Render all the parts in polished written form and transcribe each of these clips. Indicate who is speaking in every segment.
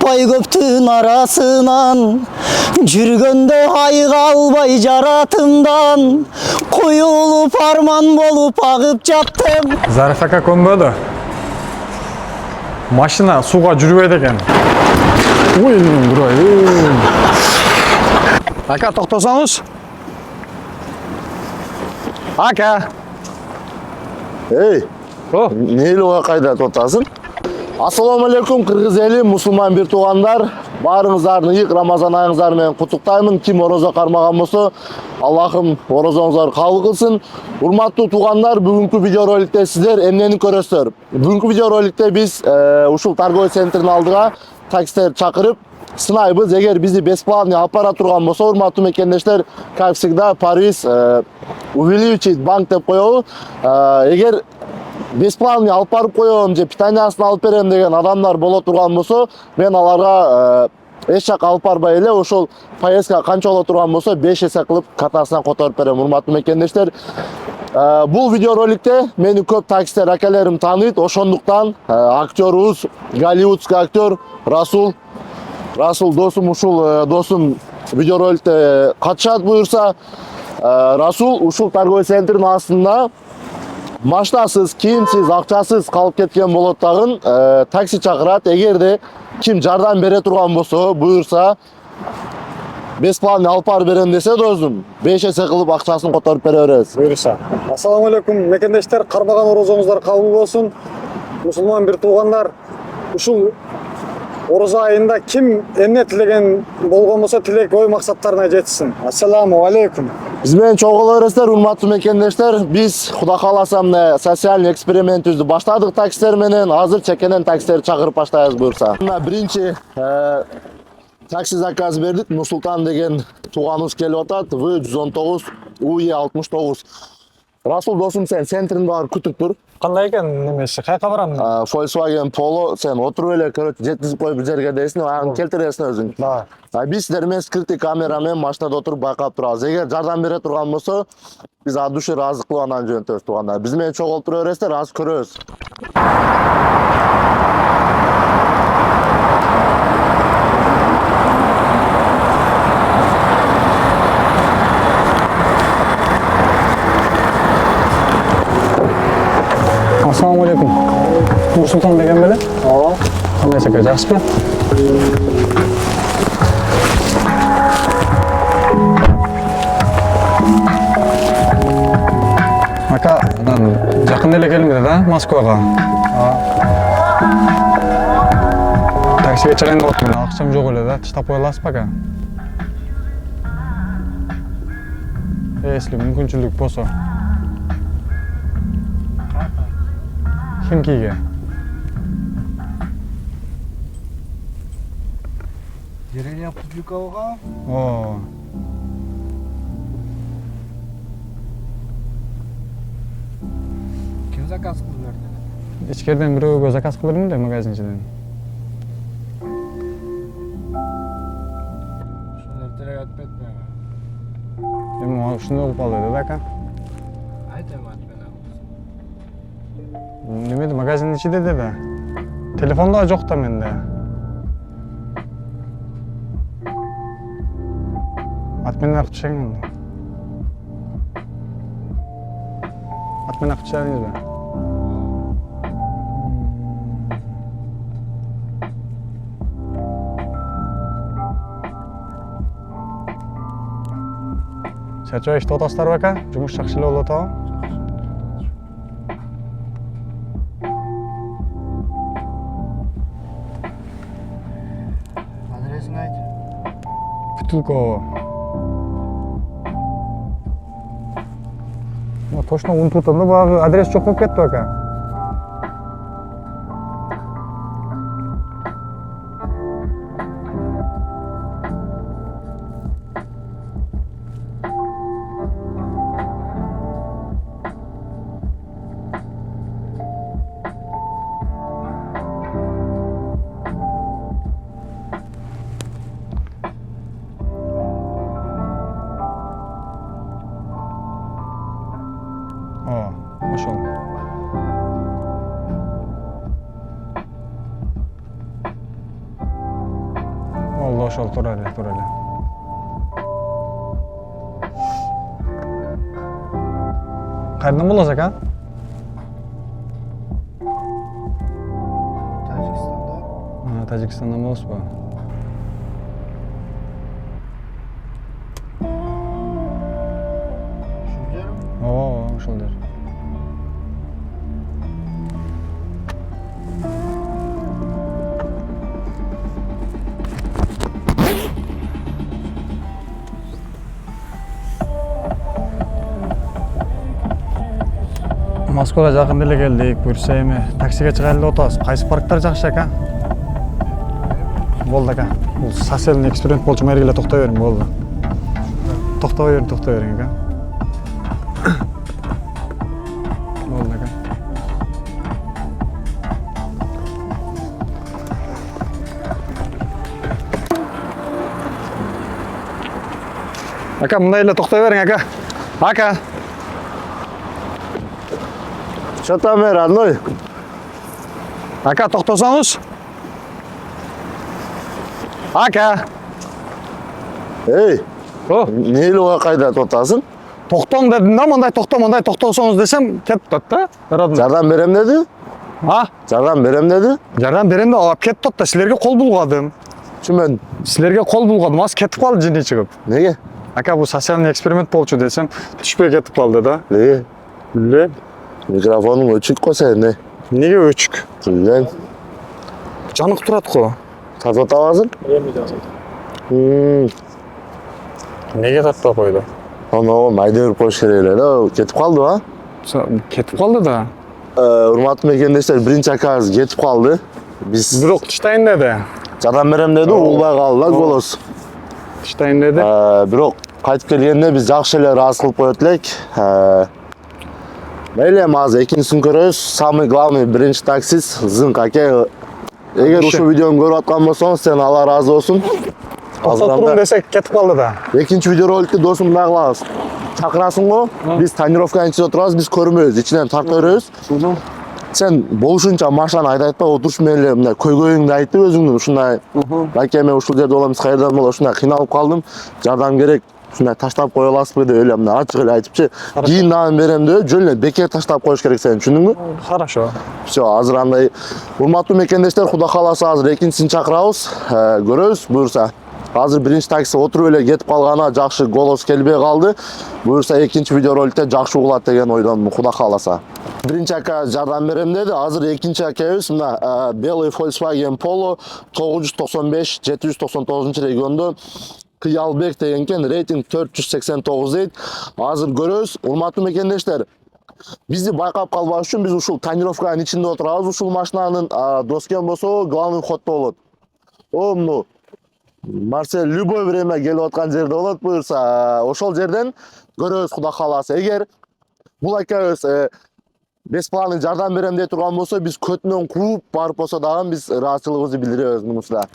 Speaker 1: Таппай көптүн арасынан, жүргөндө айга албай жаратымдан, коюлуп арман болуп агып жаттым.
Speaker 2: Зариф ака көнбөдү. Машина сууга жүрбөйт экен. Ой, бурай. Ака токтосоңуз. Ака.
Speaker 3: Эй,
Speaker 2: О,
Speaker 3: нейлуга кайда тотасың? Ассаламу алейкум, кыргыз эли, мусулман бир туугандар. Баарыңыздарды ыйык Рамазан айыңыздар менен куттуктаймын. Ким орозо кармаган болсо, Аллахым орозоңуздар кабыл кылсын. Урматтуу туугандар, бүгүнкү видео роликте сиздер эмнени көрөсүздөр? Бүгүнкү видео роликте биз ушул торговый центрдин алдыга таксистер чакырып сынайбыз. Эгер бизди бесплатный алып бара турган болсо, урматтуу мекендештер, как всегда, Парис увеличить банк деп коебу. Эгер бесплатный алып барып коем же питаниясын алып берем деген адамдар боло турган болсо, мен аларга эч жака алып барбай эле ошол поездка канча боло турган болсо 5 эсе кылып катасынан которуп берем. Урматтуу мекендештер, бул видео роликте мени көп таксистер акелерим тааныйт, ошондуктан актерубуз, голливудский актер Расул досум, ушул досум видео роликте катышат буюрса. Расул ушул торговый центрдин астында машинасыз, кийимсиз, акчасыз калып кеткен болот дагы такси чакырат. Эгерде ким жардам бере турган болсо, буюрса, бесплатный алып барып берем десе досум, 5 эсе кылып акчасын которуп бере беребиз.
Speaker 2: буйруса. Ассаламу алейкум мекендештер, кармаган орозоңуздар кабыл болсун. Мусулман бир туугандар, ушул орозо айында ким эмне тилеген болгон болсо, тилек ой максаттарына жетсин. Ассаламу алейкум.
Speaker 3: Биз менен чогуло бересиздер, урматтуу мекендештер. Биз Кудай кааласа мына социалдык экспериментибизди баштадык таксистер менен. Азыр чекенен таксистерди чакырып баштайбыз буюрса. Мына биринчи такси заказ бердик. Нурсултан деген тууганыбыз келип атат. В119 УЕ69. Расул досум, сен центринде барып күтүп тур.
Speaker 2: Кандай экен немеси? Кайка барам?
Speaker 3: Volkswagen Polo, сен отуруп эле, короче, жеткизип коюп бир жерге дейсиң, аны келтиресиң өзүң.
Speaker 2: Да.
Speaker 3: Биз сиздер менен скрытый камера менен машинада отуруп байкап турабыз. Эгер жардам бере турган болсо, биз от души ыраазы кылып анан жөнөтөбүз туугандар. Биз менен чогуу тура бересиздер, азыр көрөбүз.
Speaker 2: Ассаламу алейкум. Нурсултан деген беле? Ооба. Кандай экен, жакшысызбы? Ака, жакын эле келдиңиз да, Москвага. Таксиге чыгайын деп аттым, акчам жок эле да, таштап кое аласызбы ака? Если мүмкүнчүлүк болсо. Химкиге.
Speaker 4: Деревня Публиковага.
Speaker 2: О.
Speaker 4: Ким заказ кылып берди?
Speaker 2: Ичкериден бирөөгө заказ кылып бердим эле магазинчиден.
Speaker 4: Ошондор деле айтпайт мага.
Speaker 2: Эми ушуну кылып алды да ака.
Speaker 4: Айтам атпен.
Speaker 2: Немеди магазиндин ичинде да. Телефон да жок да менде. Атмен акча чегин. Атмен акча чегиңизби? Чачо иштеп атасыздарбы ака? Жумуш жакшы эле болуп атабы?
Speaker 4: Адресиңи айт.
Speaker 2: Путилково. Точно унутуп атам да, баягы адрес жок болуп кетти ака. Ошол.
Speaker 5: ошол тура эле. Кайдан болосуз ака?
Speaker 4: Тажикстанда.
Speaker 5: Тажикстандан болосузбу?
Speaker 4: Ушул жерим.
Speaker 5: Ооба, ошол жер. Москвага жакын эле келдик. Буюрса эми таксиге чыгайлы деп атабыз. Кайсы парктар жакшы ака? Болду ака. Бул социальный эксперимент болчу мэрге эле токтой бериң, болду. Токтобой бериң ака. Болду ака. Ака, мындай эле токтой бериң ака. Ака.
Speaker 3: Что там, родной?
Speaker 5: Ака, токтосоңуз. Ака.
Speaker 3: Эй,
Speaker 5: О,
Speaker 3: нейлі оға қайда тотасың?
Speaker 5: токтоң дедим да, мындай токтосоңуз десем, кетип атат да. Родной.
Speaker 3: Жардам берем деді?
Speaker 5: А?
Speaker 3: Жардам берем деді?
Speaker 5: Жардам берем да, алып кетип атат да, силерге кол булгадым.
Speaker 3: Чүмен,
Speaker 5: Силерге кол булгадым, аз кетип калды жини чыгып.
Speaker 3: неге?
Speaker 5: Ака, бул социальный эксперимент болчу десем, түшпөй кетип калды да.
Speaker 3: Неге?
Speaker 5: Биле.
Speaker 3: Микрофоның өчүк қойса, не?
Speaker 5: Неге өчүк?
Speaker 3: Білен.
Speaker 5: Жанык турат го.
Speaker 3: Татып табасың?
Speaker 5: Неге татпай койду?
Speaker 3: Оны майда беріп қойыш керек эле, кетип қалды ба?
Speaker 5: Кетип калды да.
Speaker 3: Урматтуу мекендештер, биринчи акабыз кетип қалды. Биз
Speaker 5: Бирок тыштайын деди.
Speaker 3: жардам берем деди, улбай калды, голос.
Speaker 5: Тыштайын деди.
Speaker 3: Бирок кайтып келгенде биз жакшы эле ыраазы кылып коет элек. Мейлі азыр экинчисин көрөбүз. Самый главный биринчи таксист Зынк аке. Эгер ушул видеону көрүп аткан болсоңуз, сен Алла ыраазы болсун.
Speaker 5: Токтоп турун десек кетип калды да.
Speaker 3: Экинчи видеороликти досум мындай кылабыз. Чакырасың го, биз тонировканын ичинде отурабыз, биз көрмөйбүз, ичинен тарта беребиз. Сен болушунча машинаны айдатпай отуруш менен эле мындай көйгөйүңдү айтып өзүңдүн ушундай. Баке мен ушул жерде болом, биз каерден болот, ушундай кыйналып калдым. Жардам керек. Ушундай таштап кое аласызбы деп эле мындай ачык эле айтыпчы. Кийин дагы берем деп жөн эле бекер таштап коюш керек сен, түшүндүңбү?
Speaker 5: Хорошо.
Speaker 3: Всё, азыр андай урматтуу мекендештер, Кудай кааласа азыр экинчисин чакырабыз, көрөбүз буюрса. Азыр биринчи такси отуруп эле кетип калгана жакшы голос келбей калды. Буюрса экинчи видеороликте жакшы угулат деген ойдон Кудай кааласа. Биринчи ака жардам берем деди. Азыр экинчи акабыз мына белый Volkswagen Polo 995-799 региондо Кыялбек деген экен, рейтинг 489 дейт. Азыр көрөбүз, урматтуу мекендештер. Бизди байкап калбаш үчүн биз ушул тонировканын ичинде отурабыз. Ушул машинанын доскен болсо главный ходдо болот. Ну Марсель любой время келип аткан жерде болот буюрса, ошол жерден көрөбүз Кудай кааласа. Эгер бул акабыз бесплатный жардам берем деп турган болсо, биз көтүнөн кууп барып болсо дагы биз ыраазычылыгыбызды билдиребиз мунусуна.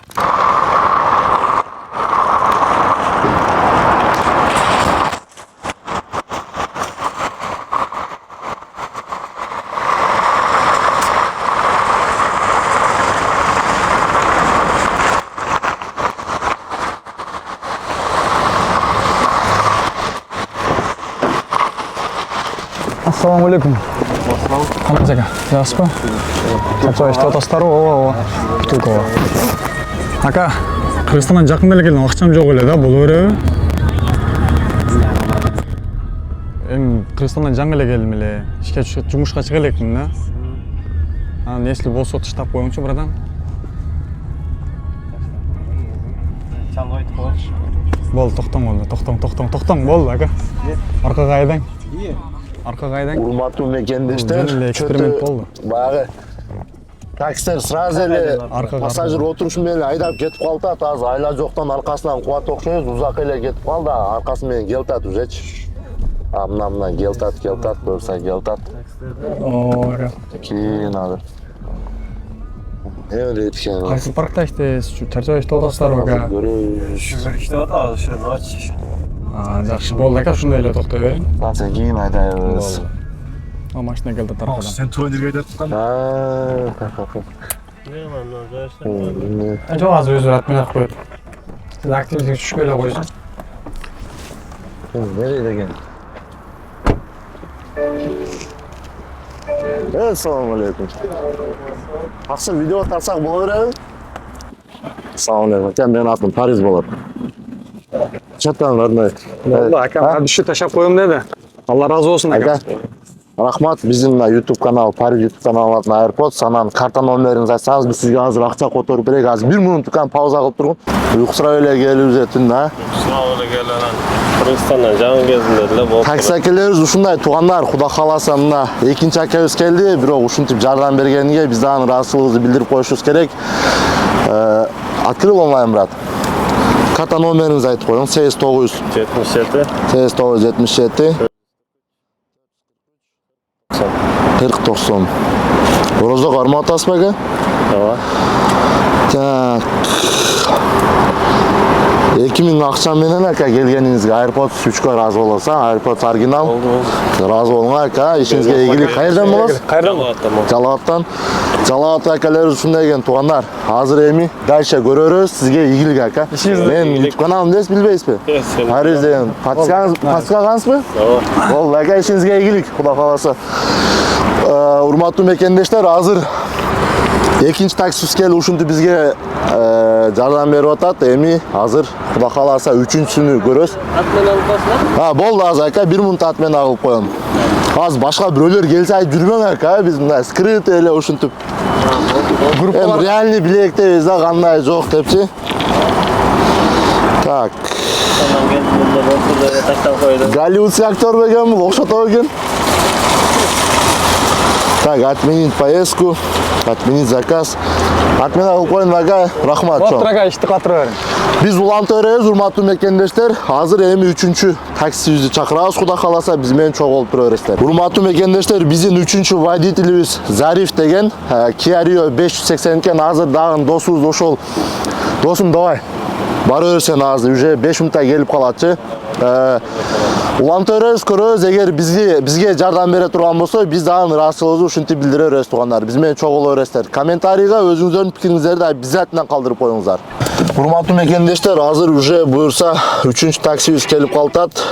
Speaker 5: Ассаламу алейкум. Кандай ака? Жакшысызбы? Чачоо иштеп атасыздарбы? Ооба. Күтүп ооба. Ака, Кыргызстандан жакында эле келдим, акчам жок эле да, боло береби? Эми Кыргызстандан жаңы эле келдим эле. Ишке жумушка чыга элекмин да. Анан если болсо таштап коюңчу братан.
Speaker 4: Чалып айтып коелучу.
Speaker 5: Болду, токтоң, болду ака. Аркага айдаң. Аркага айдаң.
Speaker 3: Урматтуу мекендештер,
Speaker 5: Жөн эле эксперимент болду.
Speaker 3: Баягы таксистер сразу эле пассажир отуруш менен айдап кетип калды. Азыр айла жоктон аркасынан кубат окшойбуз, узак эле кетип калды, аркасы менен келтат ужечи. Мына келтат, буюрса келтат.
Speaker 5: Ооба.
Speaker 3: Кийин азыр. Эме экен.
Speaker 5: Кайсы паркта иштейсиз? Чарчап иштеп атасыздарбы ака?
Speaker 3: Көрөбүз.
Speaker 4: Иштеп атабыз, ошо ночь.
Speaker 5: Жакшы, болду ака, ушундай эле токтой бериң.
Speaker 3: Азыр кийин айдайбыз.
Speaker 5: О, машина келди аркадан.
Speaker 4: Сен туган жерге айдап аткан.
Speaker 5: Жок, азыр өзү рат менен коет. Siz aktiviteye tushib kela qo'ysin.
Speaker 3: Nereye degan? Assalomu alaykum. Taqsir video tarsak bo'laveradi. Assalomu alaykum. Aka, mening atim Fariz bo'ladi. Chatdan родной.
Speaker 5: Bo'ldi, aka, hadishni tashab qo'yim dedi. Alloh razı olsun aka.
Speaker 3: Aka, rahmat. Bizning YouTube kanal, Fariz YouTube kanalının AirPods, sanan karta nomerinizni aytsangiz, biz sizga hozir ақша qo'yib berek. Hozir 1 minutdan pauza qilib turgun. Uyqusira o'yla kelib o'zetdin, ha?
Speaker 4: Sağ gelen. Kırgızstan'dan canım gezdiler.
Speaker 3: Taksi akalarimiz ушундай туугандар, Кудай кааласа мына экинчи акабыз келди, бирок ушинтип жардам бергениге биз дагы ыраазычылыгыбызды билдирип коюшубуз керек. Открыл онлайн, брат. Карта номериңизди айтып коюң. 89
Speaker 4: 77.
Speaker 3: 8977 4090. Орозок арман атасызбы ака?
Speaker 4: Ооба.
Speaker 3: Так. 2000 акча менен ака келгениңизге AirPods 3 разы болосуң. AirPods оригинал. Разы болуңар ака. Ишиңизге ийгилик. Кайерден болосуз? Жалааттан. Жалаат акалар ушундай экен туугандар. Азыр эми дальше көрөрүз. Сизге ийгилик ака. Мен YouTube каналым дес билбейсизби? Фариз деген паскагансызбы?
Speaker 4: Ооба.
Speaker 3: Болду ака, ишиңизге ийгилик. Кудай кааласа. Урматтуу мекендештер, азыр экинчи таксибиз келип ушинтип бизге жардам берип атат. Эми азыр Кудай кааласа 3-сүнү көрөбүз.
Speaker 4: Atmen alıp basma.
Speaker 3: Болду азыр ака, 1 минут ат менен агып коем. Азыр башка бирөөлөр келсе айтып жүрбөң ака, биз мындай скрыт эле ушинтип. Эми реальный билектебиз да, кандай жок депчи. Так.
Speaker 4: Tamam gel bunda böyle taştan koydum.
Speaker 3: Голливудский актер бекен бул, окшото экен. Так, отменить поездку, отменить заказ. Отмена кылып коюн ака, рахмат.
Speaker 5: Болуптур aka, ишти катыра бериң.
Speaker 3: Биз улантып беребиз, урматтуу мекендештер. Азыр эми 3-чү таксибизди чакырабыз, Кудай кааласа биз менен чогулуп тура бересиздер. Урматтуу мекендештер, биздин 3-чү водителибиз Зариф деген Kia Rio 580 экен. Азыр дагы досубуз ошол. Досум, давай. Бара берсең азыр, уже 5 минутта келип калатчы. Улантып беребиз, көрөбүз. Эгер бизге жардам бере турган болсо, биз дагы ыраазычылыгыбызды ушинтип билдире беребиз туугандар. Биз менен чогулуп бересиздер. Комментарийга өзүңүздөрдүн пикириңиздерди обязательно калтырып коюңуздар. Урматтуу мекендештер, азыр уже буюрса 3-чү таксибиз келип калат.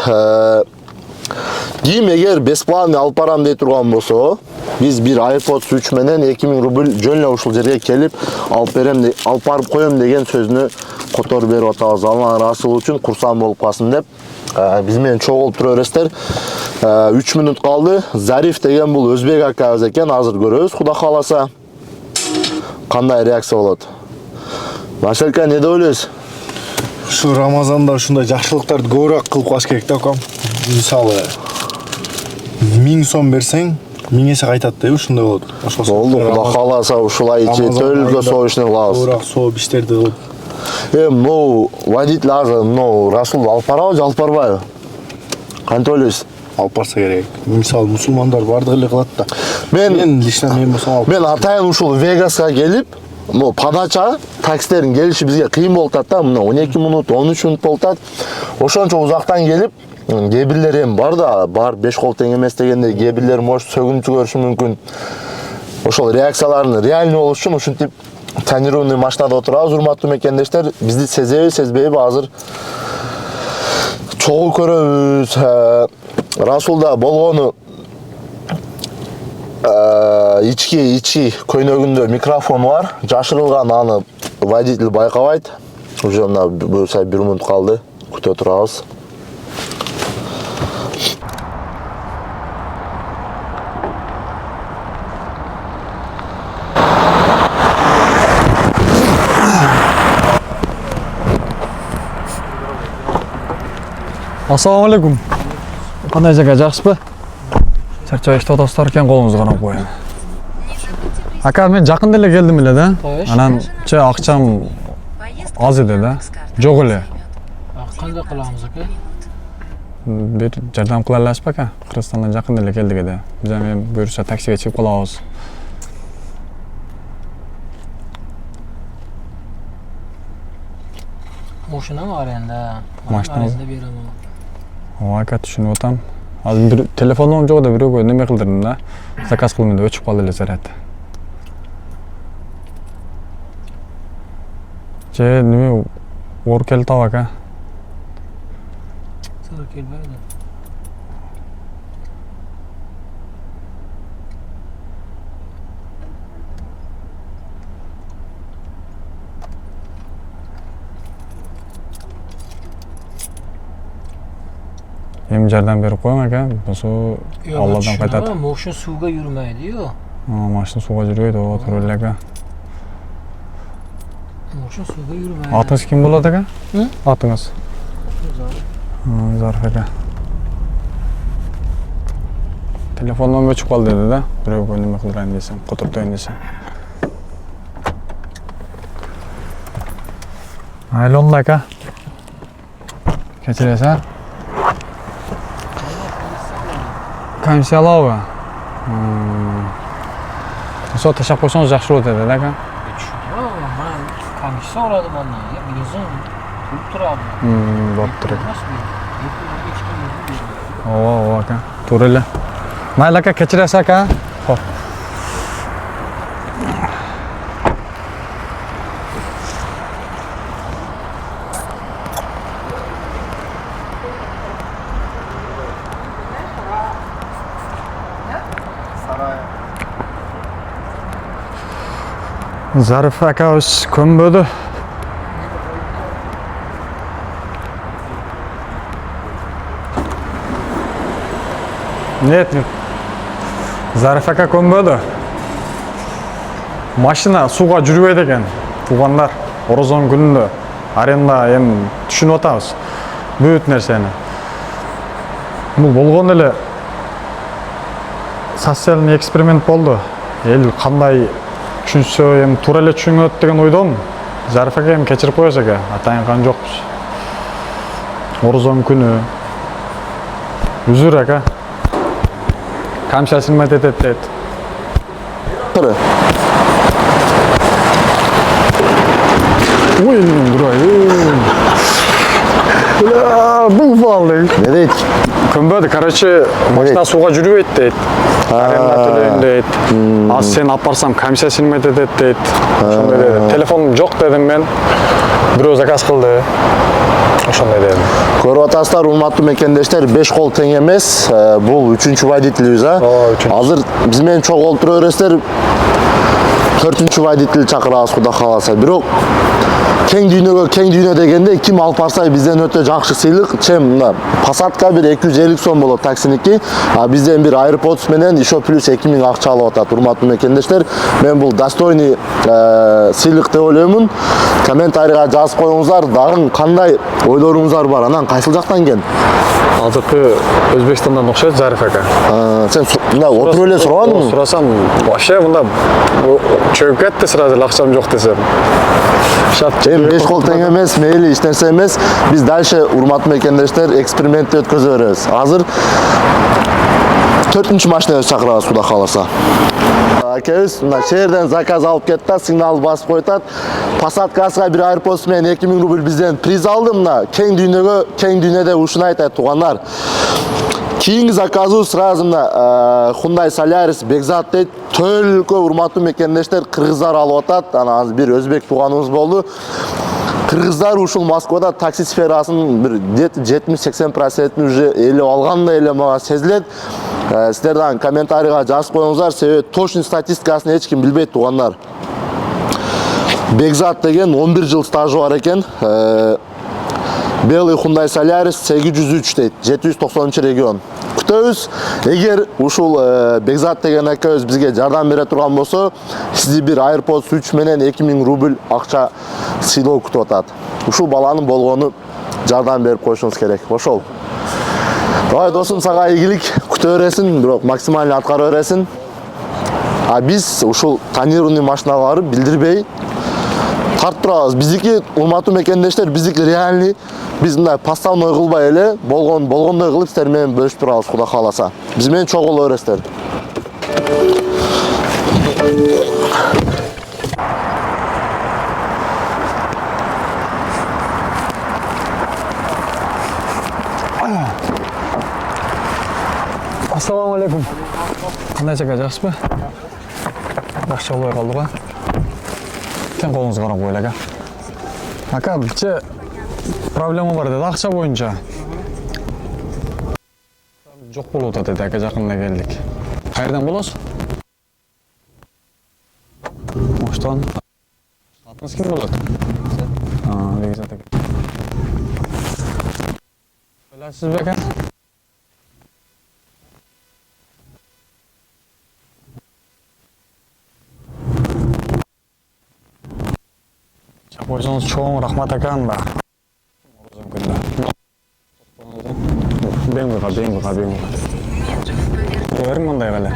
Speaker 3: Ким эгер бесплатный алып барам дей турган болсо, биз бир AirPods 3 менен 2000 рубль жөн эле ушул жерге келип алып барып коем деген сөзүнү которуп берип атабыз. Алланын ыраазычылыгы үчүн курсан болуп калсын деп. Биз менен чогулуп тура бересиздер. 3 минут калды. Зариф деген бул өзбек акабыз экен. Азыр көрөбүз, Кудай кааласа кандай реакция болот. Марселка, эмне деп ойлойсуз?
Speaker 6: Ушу Рамазанда ушундай жакшылыктарды көбүрөөк кылып коюш керек да, акам. Мисалы 1000 сом берсең, 1000 эсе кайтат деп ушундай болот.
Speaker 3: Болду, Кудай кааласа ушулай чет-өлкө согушуну кылабыз.
Speaker 6: Көбүрөөк сооп иштерди кылып.
Speaker 3: Могу водитель азыр Расул алып барабы же алып барбайбы? Кантип ойлойсуз?
Speaker 6: Алып барса керек. Мисалы мусулмандар бардыгы эле кылат да.
Speaker 3: Мен
Speaker 6: лично мен болсом алып.
Speaker 3: Мен атайын ушул Вегаска келип, подача таксилердин келиши бизге кыйын болуп атат да. Мына 12 минут, 13 минут болуп атат. Ошончо узактан келип, кээ бирлер эми бар да, бар 5 кол тең эмес дегенде кээ бирлер может сөгүнчү көрүшү мүмкүн. Ошол реакцияларын реальный болуш үчүн ушинтип тонированный машинада отурабыз. Урматтуу мекендештер, бизди сезеби, сезбейби азыр чогуу көрөбүз. Расулда болгону ички көйнөгүндө микрофон бар, жашырылган, аны водитель байкабайт. Уже мына буюрса 1 минут калды, күтө турабыз.
Speaker 5: Assalomu alaykum. Qanday jaga, yaxshisiz? Charchoy ishda o'tasizlar ekan, qo'lingizga qarab qo'ying. Aka, men yaqinda эле keldim эле-да. Anancha aqcham oz edi-da. Yo'q эле.
Speaker 7: Qanday qilamiz aka?
Speaker 5: Bir jardam qilalasizmi aka? Qirg'izistondan yaqinda эле keldik edi. Biz ham buyursa taksiga chiqib qolamiz.
Speaker 7: Mashina var endi.
Speaker 5: Mashina
Speaker 7: beraman.
Speaker 5: Aka, tushunib o'tam. Hozir bir telefonim yo'q edi, birovga nima qildirdim-da. Zakaz qildim, o'chib qoldi эле zaryad. Nima оор келтап aka.
Speaker 7: Sonra kelmaydi.
Speaker 5: Hem jardam berip qo'ying aka. Bu Allohdan qaytadi.
Speaker 7: Moshina suvga yurmaydi-yu.
Speaker 5: Mashina suvga yurmaydi, o turli aka.
Speaker 7: Moshina suvga yurmaydi.
Speaker 5: Atınız kim bo'ladi aka? Atınız. Zarif aka. Telefondan o'chib qoldi dedi-da. Birovga nima qildiran desam, qo'tirtayin desam. Aylonda aka. Kechirasiz? Komissiyalovmi? O'sha tashab qo'ysangiz yaxshi bo'ladi dedi aka.
Speaker 7: Mana komissiya oladi bundan. Birinchi turib turadi.
Speaker 5: Bo'pti aka. O aka. To'g'ri. Mayli aka, kechirasiz aka. Xo'p. Zarif aka o'z ko'mbo'di. Net. Zarif aka ko'mbo'di. Mashina suvga yurmaydi ekan. Tuganlar Orozon kunida arenda ham tushunib o'tamiz. Büyük narsani. Bu bo'lgan ele sotsial eksperiment bo'ldi. El qanday tushunsa ham to'g'ri tushunadi degan o'ydim. Zarif aka ham kechirib qo'yasiz aka. Atayngan yo'qmiz. Orozon kuni uzr aka. Kamshasini aytadi.
Speaker 3: Qara.
Speaker 5: Uy, durayım. Bu vallahi.
Speaker 3: Ne deydi?
Speaker 5: Ko'mbo'di, короче, mashina suvga yurmaydi deydi. Arenda to'layın deydi. Az sen aparsam komissiyasini aytadi deydi. Shunday dedi. Telefonim yo'q dedim men. Birov zakaz qildi. Shunday dedim.
Speaker 3: Ko'rib o'tasizlar, hurmatli mekendeşler, 5 qo'l teng emas. Bu 3-chi водительimiz ha. Hozir biz men cho'q o'tiraverasizlar. 4-chi водитель chaqiramiz, xudo xolasa. Biroq keng dünyö degende kim alып барса bizden öte жақсы сыйлық. Чем мына Passat'ка bir 250 сом болот таксиники. Бізден bir AirPods менен еще плюс 2000 акча алып атат. Урматтуу мекендештер, мен бул достойный сыйлык деп ойлоймун. Комментарийга жазып коюңуздар, дагы кандай ойлоруңуздар бар, анан кайсыл жактан келген?
Speaker 5: Азыркы Өзбекстандан окшойт Зариф ака.
Speaker 3: Сен мына отуруп эле сурабадыңбы?
Speaker 5: Сурасам, вообще мында чөгүп кетти сразу, акчам жок десем.
Speaker 3: Эми 5 қол тең эмес, мейли эч нерсе эмес. Биз дальше урматтуу мекендештер экспериментти өткөзө беребиз. Азыр 4-чү машинабызды чакырабыз, Кудай кааласа. Акебиз мына шээрден заказ алып кетти, сигнал басып койтат. Passat газга bir AirPods менен 2000 рубль бизден приз алды. Мына кең дүйнөдө ушуну айтат туугандар. Кийинки заказыбыз сразу мына Hyundai Solaris Бекзат дейт. Төлкө урматтуу мекендештер кыргыздар алып атат. Анан бир өзбек тууганыбыз болду. Кыргыздар ушул Москвада такси сферасын бир 70-80% уже эле алгандай эле мага сезилет. Сиздерден комментарийга жазып коюңуздар, себеби точный статистикасын эч ким билбейт туугандар. Бекзат деген 11 жыл стажы бар экен. Белый Hyundai Solaris 803 дейт, 790 регион. Күтөбүз, эгер ушул Бекзат деген акабыз бизге жардам бере турган болсо, сизди bir AirPods 3 менен 2000 рубль акча сыйлоо күтүп атат. Ушул баланын болгону жардам берип коюшуңуз керек. Ошол. Давай досум, сага ийгилик, күтө бересиң, бирок максимально аткара бересиң. Биз ушул тонированный машинага барып билдирбей тартып турабыз. Биздики урматтуу мекендештер, биздики реальный. Биз мындай поставной кылбай эле болгондой кылып сиздер менен бөлүшүп турабыз, Кудай кааласа. Биз менен чогуу боло бересиздер.
Speaker 5: Assalamu alaikum. Qanday aka, yaxshimi? Yaxshi bo'lib qoldi-ku. Ten qo'lingizni qarab qo'ying aka. Aka, bicha проблема бар деди акча боюнча. Жок болуп атат деди, ака жакында келдик. Кайерден болосуз? Оштон. Атыңыз ким болот? Бекзат ака. Ойлайсызбы ака? Чакырсаңыз чоң рахмат акам да. Бен кыйга. Бериң мындай эле.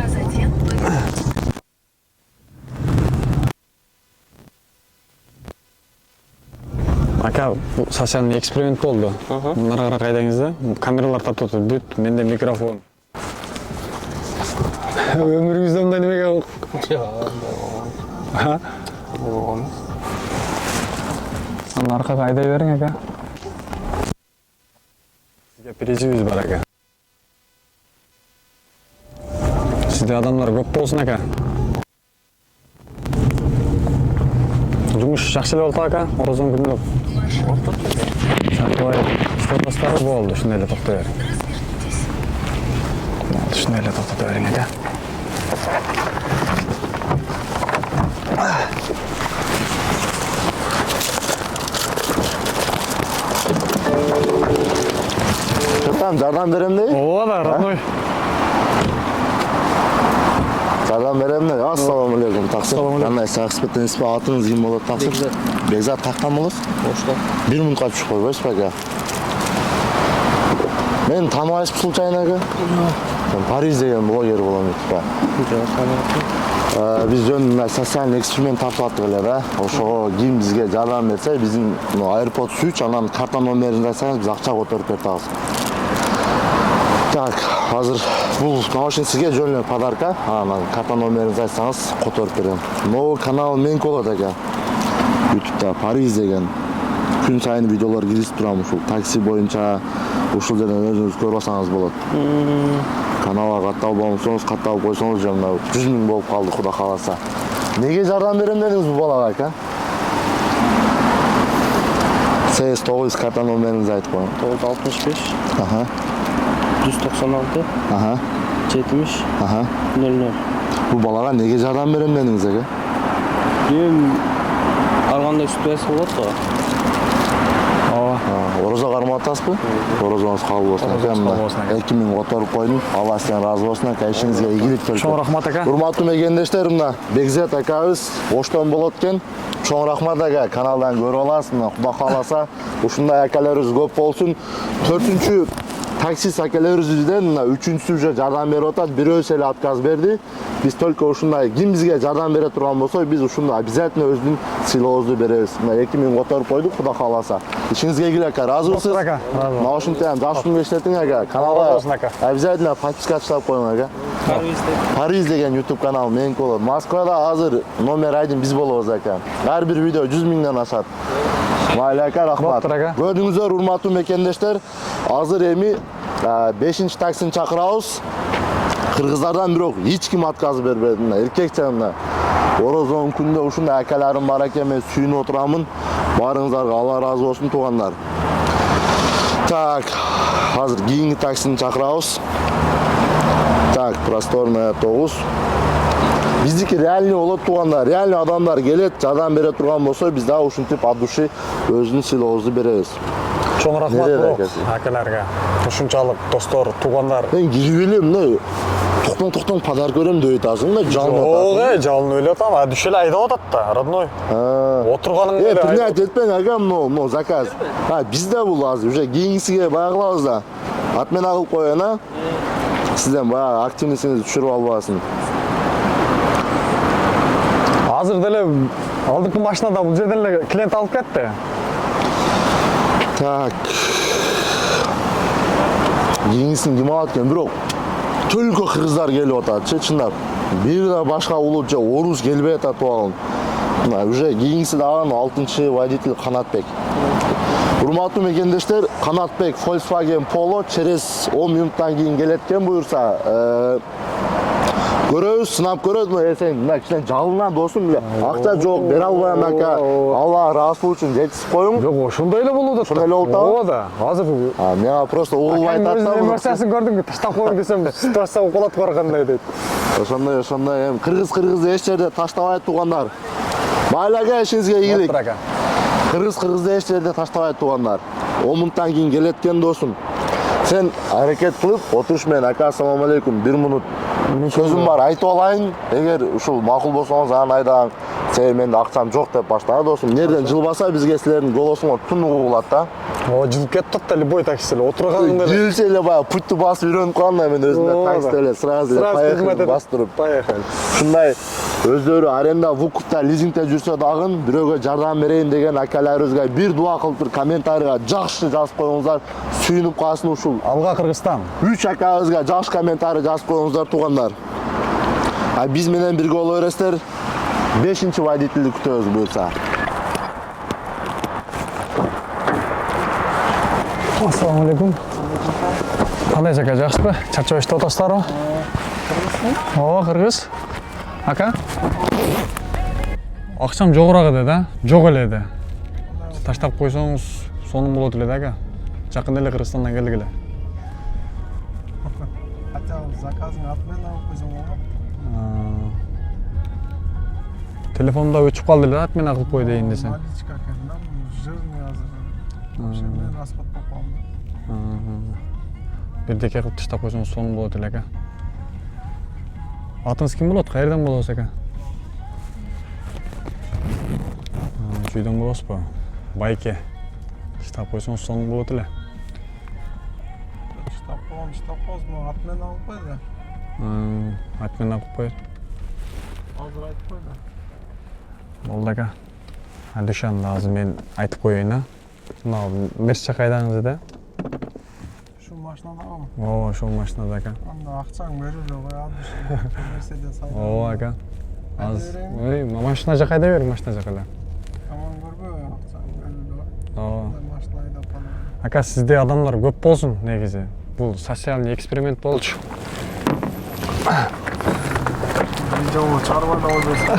Speaker 5: Ака, бул социальный эксперимент болду. Нары кара кайдаңыз да? Камералар тартып атат, бүт, менде микрофон. Өмүрүңүздө мындай немеге Аны аркага айдай бериң ака. Сизге призивиз бар ака. Сизде адамдар көп болсун ака. Жумуш жакшы эле болду ака, орозон күнү. Сакыбай статустары болду, ушундай эле токтой бериң. Ушундай эле токтой бериң ака.
Speaker 3: Tamam, жардам берем дейм.
Speaker 5: Ооба да, родной.
Speaker 3: Жардам берем дейм. Ассаламу алейкум, таксыр. Кандай сакспеттен испи атыңыз ким болот, таксыр? Бекзат каккан болосуз? Оштон. 1 минутка түшүп койбойсузбу ака? Мен тааныбайсызбы случайно ака? Мен Париж деген блогер болом деп. Биз жөн социальный эксперимент тартып аттык эле да. Ошого ким бизге жардам берсе, биздин AirPods 3 анан карта номерин жазсаңыз биз акча которуп берип атабыз. Так, азыр бул наушник сизге жөн эле подарка. Анан карта номерин айтсаңыз которуп берем. Новый канал меники болот ака. YouTube'да Париж деген күн сайын видеолор киргизип турам, ушул такси боюнча ушул жерден өзүңүз көрүп алсаңыз болот. Каналга катталып болсоңуз, катталып койсоңуз жана 100 000 болуп калды, Кудай кааласа. Неге жардам берем дедиңиз бул балага ака? CS9 карта номериңизди айтып коюң.
Speaker 7: 965
Speaker 3: Аха.
Speaker 7: 196
Speaker 3: Аха.
Speaker 7: 70
Speaker 3: Аха.
Speaker 7: 00.
Speaker 3: Бул балага неге жардам берем дедиңиз ака?
Speaker 7: Ар кандай ситуация болот го.
Speaker 3: Орозо кармап атасызбы? Орозоңуз кабыл болсун ака. 2000 которуп койдум. Алла сизден ыраазы болсун ака. Ишиңизге ийгилик берсин.
Speaker 5: Чоң рахмат ака.
Speaker 3: Урматтуу мекендештер, мына Бекзат акабыз Оштон болот экен. Чоң рахмат ака. Каналдан көрүп аласыз. Кудай кааласа ушундай акаларыбыз көп болсун. 4-чү таксист акаларыбызден мына 3-чүсү уже жардам берип атат. Бирөөсү эле отказ берди. Биз только ушундай ким бизге жардам бере турган болсо, биз ушундай обязательно өзүнүн сыйлообузду беребиз. Мына 2000 которуп койдук, Кудай кааласа. Ишиңизге ийгилик ака. Ыраазысыз?
Speaker 5: Ака.
Speaker 3: Наушниктен жакшы эшлетиң ака. Каналга обязательно подпискачылап коюң ака. Париж деген YouTube канал меники болот. Москвада азыр номер айдын биз болобуз ака. Ар бир видео 100 000ден ашат. Майли ака, рахмат. Көрдүңүздөр, урматтуу мекендештер, азыр эми 5-чи таксини чакырабыз. Кыргыздардан бирок эч ким отказ бербеди. Эркек жана орозон күндө ушундай акаларым бар экен, мен сүйүнүп отурамын. Баарыңыздарга Алла ыраазы болсун, туугандар. Так, азыр кийинки таксини чакырабыз. Так, просторная 9. Биздики реальный болот, туугандар. Реальный адамдар келет, жардам бере турган болсо, биз да ушинтип от души өзүнүн сыйлообузду беребиз.
Speaker 5: Чоң рахмат акаларга. Ушунчалык достор, туугандар.
Speaker 3: Мен кирип элем, токтоң подарок берем деп атасың да, жалынып
Speaker 5: атасың. Ого, жалынып эле атам, дүш эле айдап атат да, родной. Отурганың эле.
Speaker 3: Принять этпең ага, но заказ. Бизде бул азыр уже кийинкисиге бая кылабыз да. Отмена кылып коеюн, а? Сизден бая активностьуңузду түшүрүп албасын.
Speaker 5: Азыр деле алдыңкы машинада бул жерден эле клиент алып кетти.
Speaker 3: Так. Кийинкисин ким алат экен, бирок только кыргыздар келип атат, чындап. Бир да башка улут же орус келбей атат туган. Уже кийинкиси дагы 6-чы водитель Канатбек. Урматтуу мекендештер, Канатбек Volkswagen Polo через 10 минуттан кийин келет экен буюрса. Көрөбүз, сынап көрөбүз, сен мына кичине жалына досум эле. Акча жок, бере албайм ака. Алла ыраазы үчүн жетишип коюң.
Speaker 5: Жок, ошондой эле болуп атат.
Speaker 3: Ошондой эле болуп атабы?
Speaker 5: Ооба да. Азыр
Speaker 3: Мага просто угулбай
Speaker 5: Өзүнүн
Speaker 3: тартам.
Speaker 5: эмоциясын көрдүңбү? Таштап коеюн десем, таштап калат баргандай дейт.
Speaker 3: Ошондой эми кыргыз эч жерде таштабайт туугандар. Байлага ишиңизге ийгилик.
Speaker 5: Ака.
Speaker 3: Кыргызды эч жерде таштабайт туугандар. 10 мүнөттөн кийин келет экен досум. Сен аракет кылып отуруш менен ака ассаламу алейкум 1 мүнөт сөзүм бар айтып алайын. Эгер ушул макул болсоңуз анан айдаган. Сен менде акчам жок деп баштады досум. Нерден жылбаса бизге силердин голосуңор түн угулат да.
Speaker 5: Жылып кетип да любой такси эле отурганында эле.
Speaker 3: Жылчы эле баягы путты басып үйрөнүп калганда мен өзүмө таксиде эле сразу эле поехали басып туруп.
Speaker 5: Поехали.
Speaker 3: Ушундай өздөрү аренда, вукупта, лизингде жүрсө дагы бирөөгө жардам берейин деген акаларыбызга бир дуа кылып туруп комментарийга жакшы жазып коюңуздар. Сүйүнүп калсын ушул.
Speaker 5: Алга Кыргызстан.
Speaker 3: 3 акабызга жакшы комментарий жазып коюңуздар туугандар. А биз менен бирге боло бересиздер. 5-чи водительди күтөбүз буюрса.
Speaker 5: Ассаламу алейкум. Кандай ака, жакшысызбы? Чарчабай иштеп атасыздарбы? Ооба, кыргыз. Ака? Акчам жогураак эде да? Жок эле эде. Таштап койсоңуз сонун болот эле да, ака. Жакында эле Кыргызстандан келдик эле.
Speaker 8: Хотя заказың атмен алып қойсаң болмақ.
Speaker 5: Телефонумда өчүп калды эле, атмен кылып кой дейин десем.
Speaker 8: Наличка екен, жирный азыр. Вообще мен аспат попалым.
Speaker 5: Бирдеке кылып таштап койсоңуз сонун болот эле, ака. Атыңыз ким болот? Кайерден болосуз, ака? Чүйдөн болосузбу? Байке. Таштап койсоңуз сонун болот эле.
Speaker 8: Штаб қоз, но атмен алып қойды.
Speaker 5: Атмен алып коет.
Speaker 8: Азыр айтып қойды.
Speaker 5: Болду, ака. Дүйшанда азыр мен айтып коеюн, а? Мына Мерче кайдаңыз эде?
Speaker 8: Шу машинада алам.
Speaker 5: Ооба, ошол машинада, ака.
Speaker 8: Анда акчаң бериле кой, адыш. Мерседес айда.
Speaker 5: Ооба, ака.
Speaker 8: Аз.
Speaker 5: Машина жакайда бер, машина жакайда.
Speaker 8: Аман көрбө, акчаң бериле.
Speaker 5: Ооба.
Speaker 8: Машина айдап калам.
Speaker 5: Ака, сизде адамдар көп болсун, негизи. Бул социальный эксперимент болчу.
Speaker 8: Видео чарбада болбойсун.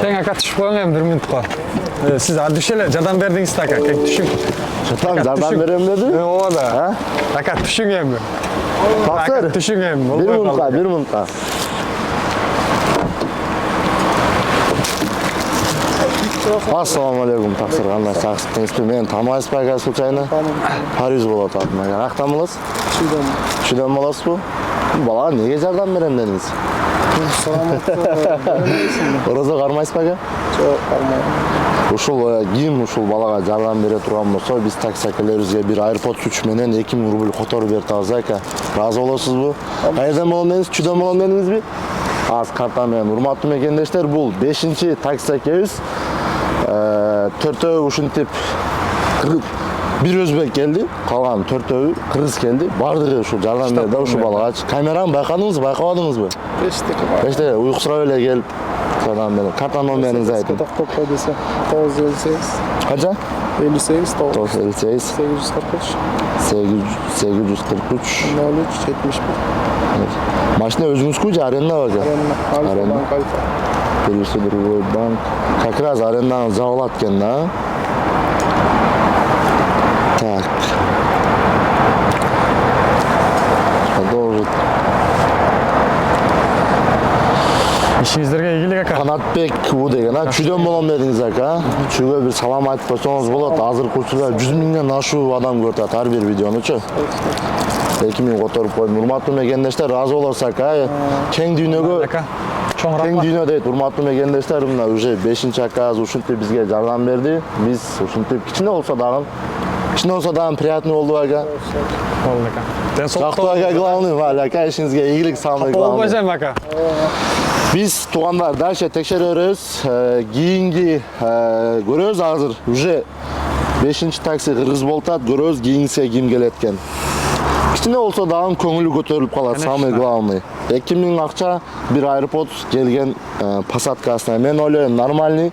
Speaker 5: Кең ака түшүп коюң эми 1 мүнөткө. Сиз адыш эле жардам бердиңиз да, ака, кең түшүң.
Speaker 3: Шатан жардам берем деди.
Speaker 5: Ооба да. Ака, түшүң эми.
Speaker 3: Таксыр.
Speaker 5: Түшүң эми.
Speaker 3: 1 мүнөткө, 1 мүнөткө. Ассаламу алейкум, таксыр, кандай чакырттыңызбы? Мен таамайсызбы ака, случайно? Париж болот атым ака. Каяктан болосуз? Чүйдөн болосузбу? Балага неге жардам берем дедиңиз? Орозо кармайсызбы ака?
Speaker 8: Жок, кармайм.
Speaker 3: Ушул ким ушул балага жардам бере турган болсо, биз такси акелерибизге бир AirPods 3 менен 2000 рубль которуп берип атабыз ака. Разы болосузбу? Кайерден болгон дедиңиз? Чүйдөн болгон дедиңизби? Аз карта менен урматтуу мекендештер, бул 5-чи такси акебиз. 4-өө ушинтип бир өзбек келди, калган 4-өө кыргыз келди. Бардыгы ушул жардам берди ушул балага. Камераны байкадыңызбы, байкабадыңызбы? Эште уйкусурап эле келип жардам берди. Карта номериңизди айтыңыз.
Speaker 8: Токтоп кой десе. 958.
Speaker 3: Канча?
Speaker 8: 58
Speaker 3: 958
Speaker 8: 843
Speaker 3: 843
Speaker 8: 03 71.
Speaker 3: Машина өзүңүзгү же аренда бака?
Speaker 8: Аренда. Банк Альфа.
Speaker 3: Перешли другой банк. Как раз аренданы жабылат экен да. Так. Продолжить.
Speaker 5: Ишиңиздерге ийгилик, ака.
Speaker 3: Канатбек у деген, чүйдөн болом дедиңиз ака. Чүйгө бир салам айтып койсоңуз болот. Азыркы учурда 100 миңден ашуу адам көрүп атат ар бир видеонучу. 2000 которуп койдум. Урматтуу мекендештер, разы болосуз ака. Кең дүйнөгө
Speaker 5: Ака. Чоң
Speaker 3: Кең
Speaker 5: рахмат.
Speaker 3: дүйнө дейт, урматтуу мекендештер, мына уже 5-чи акабыз ушинтип бизге жардам берди. Биз ушинтип кичине болсо дагы приятный болду ака.
Speaker 5: Болду, ака.
Speaker 3: Жактуу ака, главный, валь ака, ишиңизге ийгилик, самый главный.
Speaker 5: Болбойсем, ака.
Speaker 3: Биз туугандар дальше текшеребиз. Кийинки көрөбүз азыр уже 5-чи такси кыргыз болуп атат, көрөбүз кийинкисе ким келет экен. Кичине болсо дагы көңүлү көтөрүлүп калат, самый главный. 2000 акча, бир AirPods келген посадкасына. Мен ойлойм, нормальный.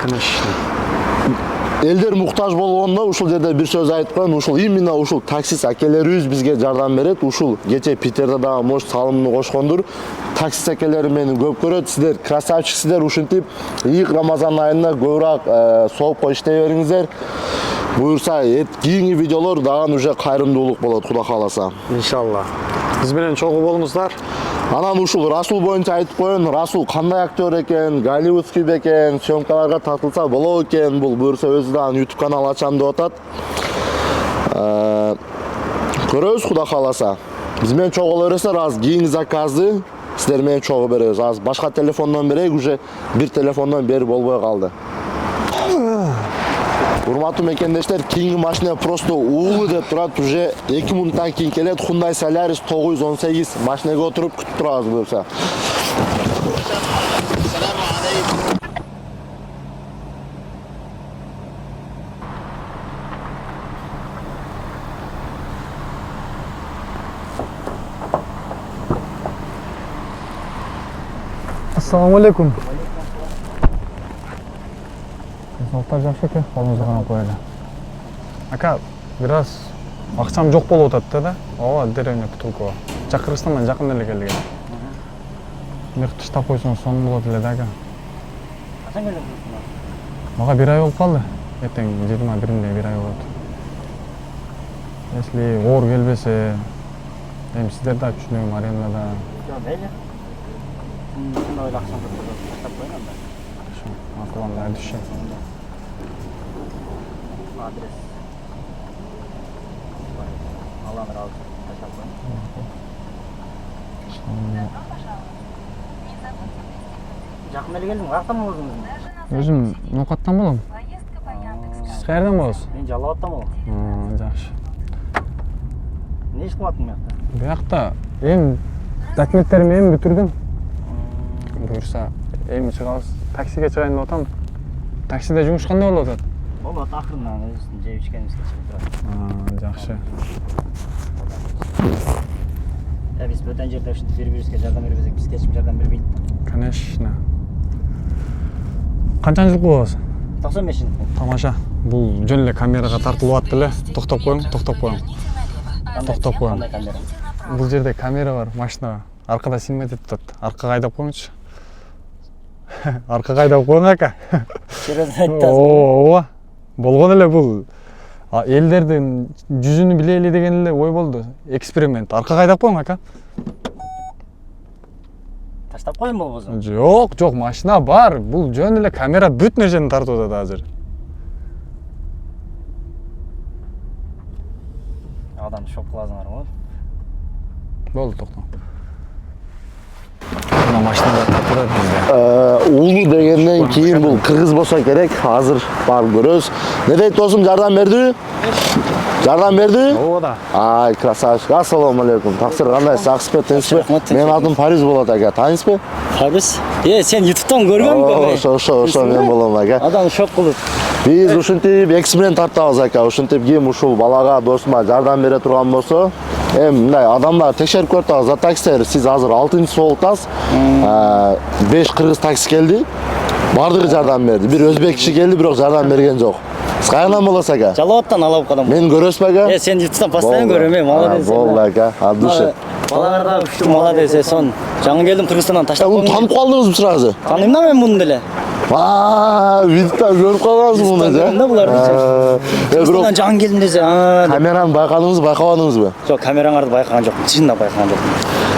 Speaker 5: Конечно.
Speaker 3: элдер муктаж болгондо ушул жерде бир сөз айтып коеюн. Ушул именно ушул таксист акелерибиз бизге жардам берет. Ушул кече Питерде дагы мош салымын кошкондур. Таксист акелери мени көп көрөт. Сиздер красавчиксиздер. Ушинтип ийик Рамазан айында көбүрөөк соопко иштей бериңиздер. Буюрса, кийинки видеолор дагы уже кайрымдуулук болот, Кудай кааласа.
Speaker 2: Иншалла. Биз менен чогуу болуңуздар.
Speaker 3: Анан ушул Расул боюнча айтып коеюн. Расул кандай актер экен, голливудский бекен, съемкаларга тартылса болот экен. Бул буюрса өзү дагы YouTube канал ачам деп атат. Көрөбүз, Кудай кааласа. Биз менен чогуу бересиздер, азыр кийинки заказды сиздер менен чогуу беребиз. Азыр башка телефондон берейик, уже бир телефондон берип болбой калды. Урматтуу мекендештер, кийинки машина просто уулу деп турат, уже 2 минуттан кийин келет. Hyundai Solaris 918 машинеге отуруп күтүп турабыз буюрса.
Speaker 5: Ассаламу алейкум. Денсаулыктар жакшы экен, колуңузду карап коелу. Ака, бир аз акчам жок болуп атат да. Ооба, дереу бутылка. Кыргызстандан жакын эле келген. Мек таштап койсоңуз сонун болот эле да, ака.
Speaker 1: Качан келдиң?
Speaker 5: Мага 1 ай болуп калды. Эртең 21-inde 1 ай болот. Если оор келбесе, эми сиздер да түшүнөм, арендада.
Speaker 1: Жок, мейли. Ушундай эле акчам таштап коеюн анда.
Speaker 5: Макулам, айдышы.
Speaker 1: Адрес. Аламыр алып таштап коеюн. Жакын эле келдим, каяктан болдуңуз?
Speaker 5: Өзүм Нокаттан болом. Сиз каерден болосуз?
Speaker 1: Мен Жалал Абадтан болом.
Speaker 5: Жакшы.
Speaker 1: Не иш кылып аттың буякта?
Speaker 5: Буякта эми документтеримди эми бүтүрдүм. Буюрса, эми чыгабыз. Таксиге чыгайын деп атам. Таксиде жумуш кандай болуп атат?
Speaker 1: Болот, акырындан өзүбүздүн жеп ичкенибизге чыгып турат.
Speaker 5: Жакшы.
Speaker 1: Биз бөтөн жерде ушинтип бири-бирибизге жардам бербесек, бизге эч ким жардам бербейт.
Speaker 5: Конечно. Канчанчы жыл болосуз?
Speaker 1: 95 жыл.
Speaker 5: Тамаша. Бул жөн эле камерага тартылып атты эле. Токтоп коюң. Токтоп коюң.
Speaker 1: Кандай камера?
Speaker 5: Бул жерде камера бар, машина. Аркада снимать этип атат. Аркага айдап коюңчу. Аркага айдап коюң, ака.
Speaker 1: Серьезно айтасың?
Speaker 5: Ооба. Болгон эле бул. Элдердин жүзүнү билели деген эле ой болду. Эксперимент. Аркага айдап коюң, ака.
Speaker 1: Таштап коеюн болбосо?
Speaker 5: Жок, машина бар. Бул жөн эле камера бүт нерсени тартып атат азыр.
Speaker 1: Адам шок кыласыңар го.
Speaker 5: Болду, токто. Мына машинада тартып бизде.
Speaker 3: Уулу дегенден кийин бул кыргыз болсо керек. Азыр барып көрөбүз. Не дейт досум, жардам бердиби? Жардам берди?
Speaker 5: Ооба да.
Speaker 3: Ай, красавчик. Ассаламу алейкум. Таксир кандай? Саксызбы, тынчпы? Менин атым Париз болот, ака. Тааныйсызбы?
Speaker 1: Париз? Сен YouTube'дан көргөнбү?
Speaker 3: Ошо мен болом, ака.
Speaker 1: Адам шок кылып.
Speaker 3: Биз ушинтип эксперимент тартабыз, ака. Ушинтип ким ушул балага, досума жардам бере турган болсо, мындай адамдар текшерип көрүп атабыз. За таксилер, сиз азыр 6-чы соолуктасыз. 5 кыргыз такси келди. Бардыгы жардам берди. Бир өзбек киши келди, бирок жардам берген жок. Сиз кайдан болосуз, ака?
Speaker 1: Жалал Абадтан алып кадам.
Speaker 3: Мен көрөсүзбү, ака?
Speaker 1: Сен YouTube'дан постоянно көрөм, молодец.
Speaker 3: Болду, ака. От души.
Speaker 1: Балалар да ушту, молодец. Сон жаңы келдим Кыргызстандан таштап
Speaker 3: Муну танып калдыңызбы сразу?
Speaker 1: Таныйм да мен муну деле.
Speaker 3: Видеода көрүп калгансыз муну,
Speaker 1: да буларды. Кыргызстандан жаңы келдим десе,
Speaker 3: камераны байкадыңызбы, байкабадыңызбы?
Speaker 1: Жок, камераңарды байкаган жокмун. Чынында байкаган жокмун.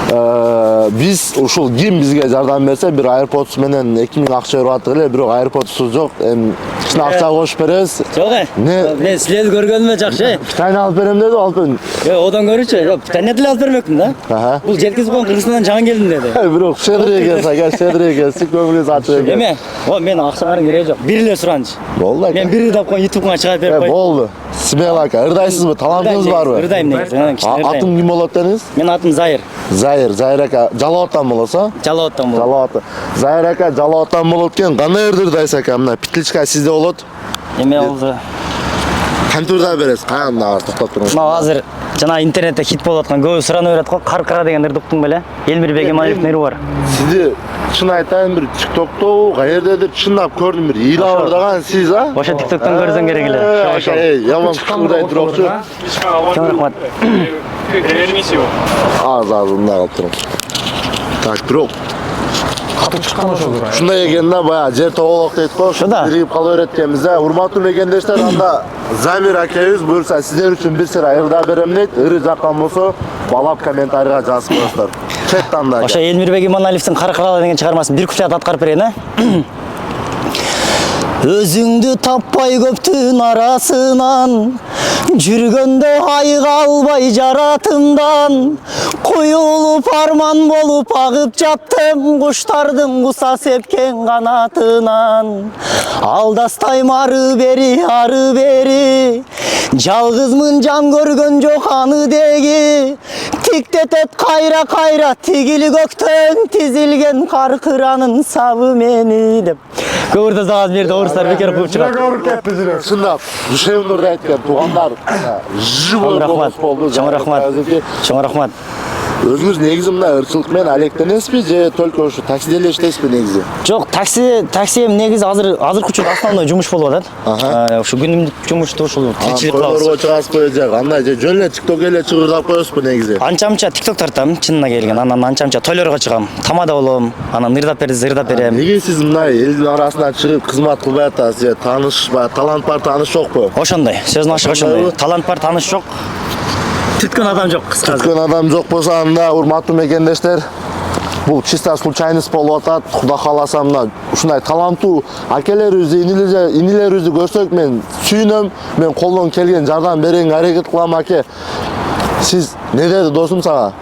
Speaker 3: Биз ушул ким бизге жардам берсе, бир AirPods менен 2000 акча берип аттык эле, бирок AirPods'убуз жок. Эми кичине акча кошуп беребиз.
Speaker 1: Жок, мен силерди көргөнүмө жакшы.
Speaker 3: Питание алып берем деди, алып бердим.
Speaker 1: Одан көрүүчү. Жок, питание деле алып бермекмин да. Бул жеткизип койгон Кыргызстандан жаңы келдим деди.
Speaker 3: Бирок щедрый экенсиз, ака, щедрый экенсиз, көңүлүңүз ачык экен.
Speaker 1: Эме, мен акчаңардын кереги жок. Бир эле суранчы.
Speaker 3: Болду, ака.
Speaker 1: Мен бир деп коюн, YouTube'га чыгарып берип коюн.
Speaker 3: Болду. Смело, ака. Ырдайсызбы? Талантыңыз барбы?
Speaker 1: Ырдайм негизи.
Speaker 3: Атым ким болот дедиңиз?
Speaker 1: Менин атым Зайыр.
Speaker 3: Зайыр ака. Жалал Абадтан болосо?
Speaker 1: Жалал Абадтан болот.
Speaker 3: Жалал Абад. Зайыр ака Жалал Абадтан болот экен. Кандай ырдайсыз, ака? Мына петличка сизде болот.
Speaker 1: Эме болду.
Speaker 3: Кантурда бересиз? Каян токтоп туруңуз.
Speaker 1: Мына азыр жана интернетте хит болуп аткан көбү суранып берет го. Каркара деген ырды уктуң беле? Элмир Бегималиевдин ыры бар.
Speaker 3: Сизди чын айтайын бир TikTok'то каердедир чындап көрдүм, бир ил абырдаган сиз, а?
Speaker 1: Ошо TikTok'тон көрсөң керек эле. Ошо.
Speaker 3: Яман кандай турокчу.
Speaker 1: Чоң рахмат.
Speaker 3: Аз мында калып турум. Так, бирок
Speaker 5: Катып чыккан ошол.
Speaker 3: ушундай экен да, баягы жер тоголок дейт го.
Speaker 1: Ушуда.
Speaker 3: Биригип кала береткенбиз, а? Урматтуу мекендештер, анда Замир акебиз буюрса сиздер үчүн бир сыра ырда берем дейт. Ыры жаккан болсо балап комментарийга жазып коесуздар. Четтан да.
Speaker 1: Ошо Элмир Бегималиевдин Каркарала деген чыгармасын бир куплет аткарып берейин, а? Өзүңдү таппай көптүн арасынан, жүргөндө айыга албай жаратымдан, коюлуп арман болуп агып жаттым, куштардын куса сепкен канатынан. Алдастайм ары бери, жалгызмын жан көргөн жок аны деги, тиктетет кайра тигили көктөн, тизилген каркыранын сабы мени деп. Көрдү загаз берди орустар бекер кууп чыгат.
Speaker 3: Чындап, душевный айткен туугандар живой
Speaker 1: Рахмат.
Speaker 3: болду.
Speaker 1: Чоң рахмат. Чоң рахмат.
Speaker 3: Өзүңүз негизи мына ырчылык менен алектенесизби же только ушу таксиде эле иштейсизби негизи?
Speaker 1: Жок, такси эми негизи азыркы учурда основной жумуш болуп атат. Ушу күнүмдүк жумушту ушул тиричилик кылабыз.
Speaker 3: Тойлорго чыгасызбы же кандай же жөн эле TikTok эле чыгырдап коесузбу негизи?
Speaker 1: Анча-мунча TikTok тартам, чынына келген. Анан анча-мунча тойлорго чыгам, тамада болом, анан ырдап берем.
Speaker 3: Неге сиз мындай элдин арасына чыгып кызмат кылбай атасыз же тааныш талант бар, тааныш жокпу?
Speaker 1: Ошондой, сөздүн ачыгы ошондой. Талант бар, тааныш жок. Түткөн адам жок, кыскасы.
Speaker 3: Түткөн адам жок болсо анда урматтуу мекендештер, бул чисто случайность болуп атат. Кудай кааласа мына ушундай таланттуу акелерибизди, инилерибизди көрсөк мен сүйүнөм. Мен колдон келген жардам берүүгө аракет кылам аке. Сиз не деди досум сага?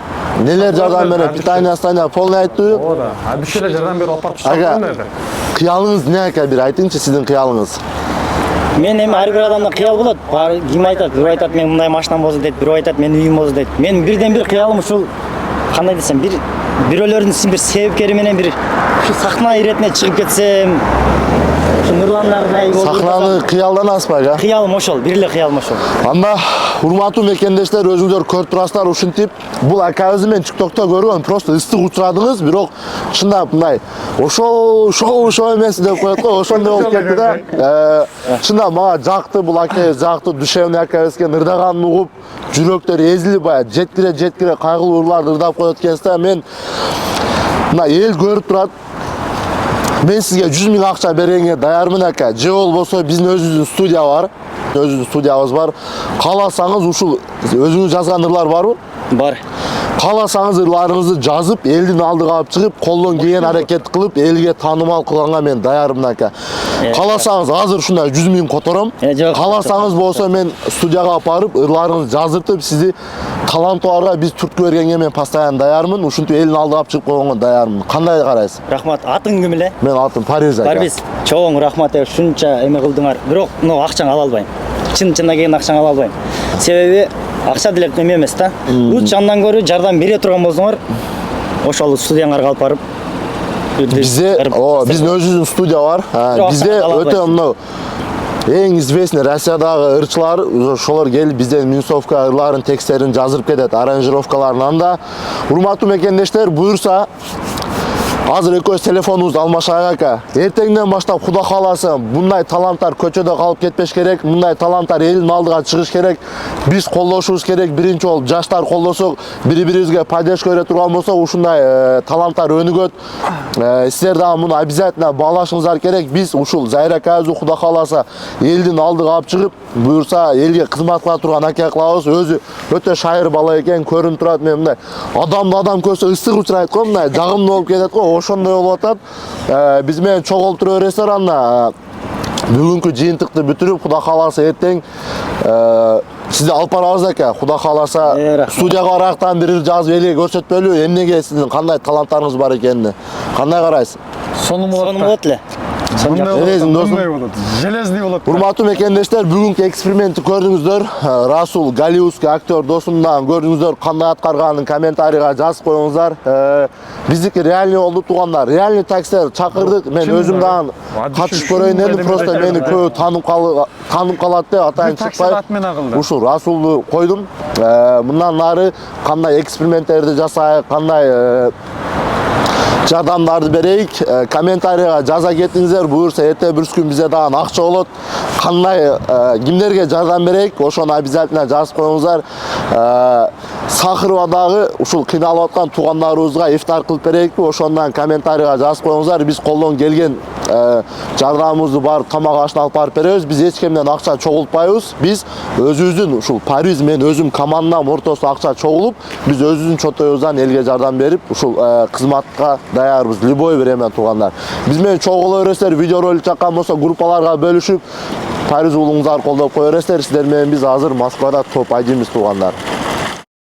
Speaker 3: Нелер жардам берет? Питание полный айтты.
Speaker 5: Ооба, бир эле жардам берип алып
Speaker 3: Ага.
Speaker 5: чыккан.
Speaker 3: Кыялыңыз не аке, бир айтыңызчы сиздин кыялыңыз.
Speaker 1: Мен эми ар бир адамда кыял болот. Ким айтат? Бирөө айтат мен мындай машинам болсо дейт, бирөө айтат мен үйүм болсо дейт. Мен бирден бир кыялым ушул кандай десем, бирөөлөрдүн бир себепкери менен бир ушу сахна иретине чыгып кетсем, ушу нурландардай болуп.
Speaker 3: Сахнаны кыялданасызбы ага?
Speaker 1: Кыялым ошол, бир эле кыялым ошол.
Speaker 3: Анда урматтуу мекендештер, өзүңүздөр көрүп турасыздар ушинтип бул акабызды мен TikTok'то көргөн, просто ыстык учурадыңыз, бирок чындап мындай ошол эмес деп коет го, ошондой болуп кетти да. Чындап мага жакты бул аке, жакты душевный акабыз экен, ырдаганын угуп, жүрөктөр эзилип баягы жеткире кайгылуу ырларды ырдап коет экенсиз да. Мен мына эл көрүп турат. Мен сизге 100 000 акча бергенге даярмын ака. Же болбосо биздин өзүбүздүн студия бар. Өзүбүздүн студиябыз бар. Кааласаңыз ушул өзүңүз жазган ырлар барбы?
Speaker 1: Бар.
Speaker 3: Кааласаңыз ырларыңызды жазып, элдин алдыга алып чыгып, колдон келген аракет кылып, элге таанымал кылганга мен даярмын ака. Кааласаңыз азыр ушундай 100 000 котором. Кааласаңыз болсо мен студияга алып барып, ырларыңызды жаздыртып, сизди таланттууларга биз түрткү бергенге мен постоянно даярмын. Ушинтип элдин алдыга алып чыгып койгонго даярмын. Кандай карайсыз?
Speaker 1: Рахмат. Атың ким эле?
Speaker 3: Мен атым Париж ака.
Speaker 1: Парбиз. Чоң рахмат, ушунча эме кылдыңар. Бирок, акчаңды ала албайм. Чын-чынына келген акчаңды ала албайм. Себеби акча делеп эме эмес да. Лучше андан көрө жардам бере турган болсоңор, ошол студияңарга алып барып
Speaker 3: Бизде биздин өзүбүздүн студия бар. Бизде өтө мына эң известный Россиядагы ырчылар ошолор келип бизден минусовка ырларын, тексттерин жаздырып кетет, аранжировкаларын. Анда урматтуу мекендештер, буюрса азыр экөөбүз телефонубузду алмашайык ака. Эртеңден баштап Кудай кааласа, мындай таланттар көчөдө калып кетпеш керек, мындай таланттар элдин алдыга чыгыш керек. Биз колдошубуз керек. Биринчи болуп жаштар колдосок, бири-бирибизге поддержка бере турган болсок, ушундай таланттар өнүгөт. Силер дагы муну обязательно баалашыңыздар керек. Биз ушул Зайыр акабызды Кудай кааласа элдин алдыга алып чыгып, буюрса элге кызмат кыла турган аке кылабыз. Өзү өтө шайыр бала экен, көрүнүп турат. Мен мындай адам көрсө ыстык учурайт го, мындай жагымдуу болуп кетет го. Ошондой болуп атат. Биз менен чогултура бересиздер анда. Бүгүнкү жыйынтыкты бүтүрүп, Кудай кааласа эртең сизди алып барабыз ака. Кудай кааласа студияга барактан бир жазып элге көрсөтпөлү, эмнеге сиздин кандай таланттарыңыз бар экенин. Кандай карайсыз?
Speaker 1: Сонун болот эле.
Speaker 3: Энесиң досум.
Speaker 2: Железный болот.
Speaker 3: Урматтуу мекендештер, бүгүнкү экспериментти көрдүңүздөр. Расул Голливудский актер досумдан көрдүңүздөр, кандай аткарганын комментарийга жазып коюңуздар. Биздики реальный болду туугандар. Реальный таксилер чакырдык. Мен өзүм дагы катышып көрөйүн дедим, просто мени көбү таанып калат деп атайын чыкпай. Ушул Расулду койдум. Мындан нары кандай эксперименттерди жасайык, кандай жардамдарды берейик, комментарийга жаза кетиңиздер. Буюрса эртең бир күн бизе дагы акча болот. Кандай кимдерге жардам берейик, ошону обязательно жазып коюңуздар. Сахырбадагы ушул кыйналып аткан туугандарыбызга ифтар кылып берейикпи, ошондон комментарийга жазып коюңуздар. Биз колдон келген жардамыбызды барып тамак ашын алып барып беребиз. Биз эч кимден акча чогултпайбыз. Биз өзүбүздүн ушул Париж мен өзүм командам ортосунда акча чогулуп, биз өзүбүздүн чотобуздан элге жардам берип, ушул кызматка даярбыз любой время туугандар. Биз менен чогула бересиздер, видеоролик жаккан болсо группаларга бөлүшүп, Париж уулуңуздар колдоп кое бересиздер. Сиздер менен биз азыр Москвада топ айдейбиз туугандар.